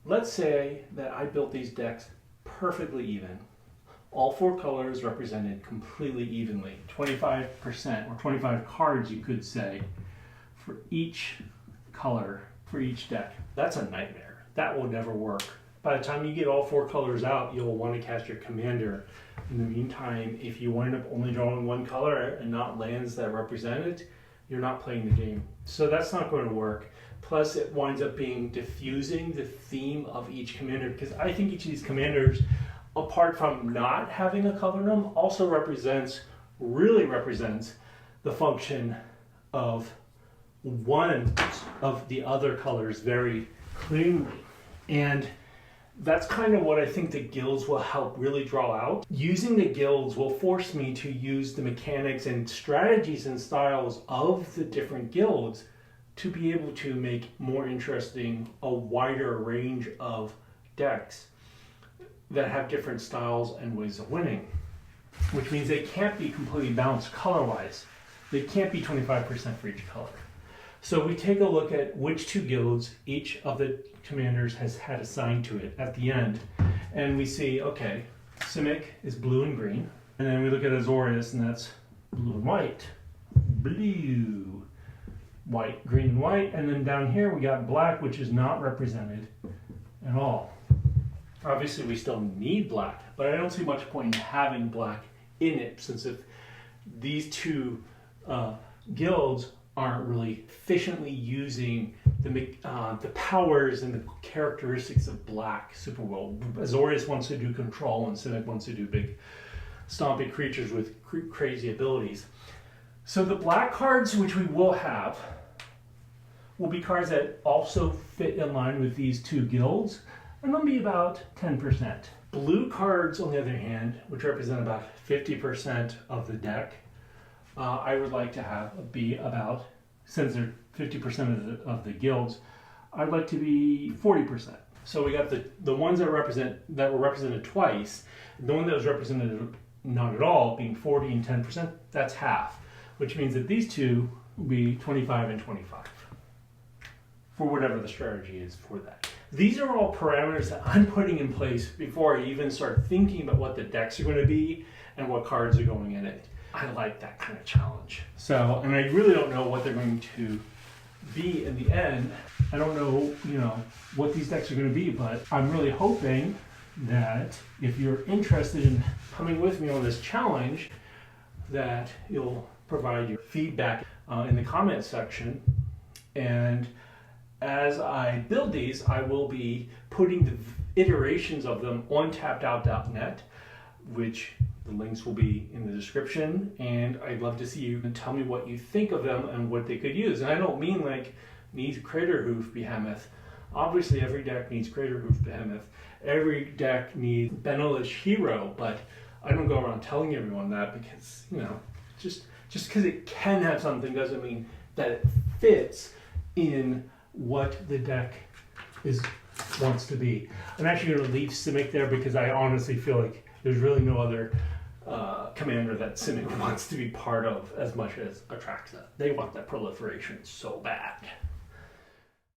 Let's say that I built these decks perfectly even. All 4 colors represented completely evenly. 25% or 25 cards, you could say, for each color, for each deck. That's a nightmare. That will never work. By the time you get all 4 colors out, you'll want to cast your commander. In the meantime, if you wind up only drawing 1 color and not lands that represent it, you're not playing the game. So that's not going to work. Plus, it winds up being diffusing the theme of each commander, because I think each of these commanders, apart from not having a color in them, also really represents the function of one of the other colors very cleanly. And that's kind of what I think the guilds will help really draw out. Using the guilds will force me to use the mechanics and strategies and styles of the different guilds to be able to make more interesting a wider range of decks that have different styles and ways of winning, which means they can't be completely balanced color-wise. They can't be 25% for each color. So we take a look at which 2 guilds each of the commanders has had assigned to it at the end, and we see, okay, Simic is blue and green, and then we look at Azorius, and that's blue and white. Blue, white, green, and white, and then down here we got black, which is not represented at all. Obviously we still need black, but I don't see much point in having black in it, since if these 2 guilds aren't really efficiently using the powers and the characteristics of black super well. Azorius wants to do control, and Simic wants to do big stompy creatures with crazy abilities. So the black cards, which we will have, will be cards that also fit in line with these 2 guilds, and they'll be about 10%. Blue cards, on the other hand, which represent about 50% of the deck, I would like to have be about, since they're 50% of the guilds, I'd like to be 40%. So we got the ones that were represented twice, the one that was represented not at all, being 40 and 10%, that's half, which means that these 2 will be 25 and 25 for whatever the strategy is for that. These are all parameters that I'm putting in place before I even start thinking about what the decks are going to be and what cards are going in it. I like that kind of challenge. So, and I really don't know what they're going to be in the end. I don't know, what these decks are going to be, but I'm really hoping that if you're interested in coming with me on this challenge, that you'll provide your feedback in the comment section. And as I build these, I will be putting the iterations of them on tappedout.net, which the links will be in the description, and I'd love to see you and tell me what you think of them and what they could use. And I don't mean like needs Craterhoof Behemoth. Obviously every deck needs Craterhoof Behemoth. Every deck needs Benalish Hero, but I don't go around telling everyone that, because, just because it can have something doesn't mean that it fits in what the deck wants to be. I'm actually going to leave Simic there because I honestly feel like there's really no other commander that Simic wants to be part of as much as Atraxa. They want that proliferation so bad.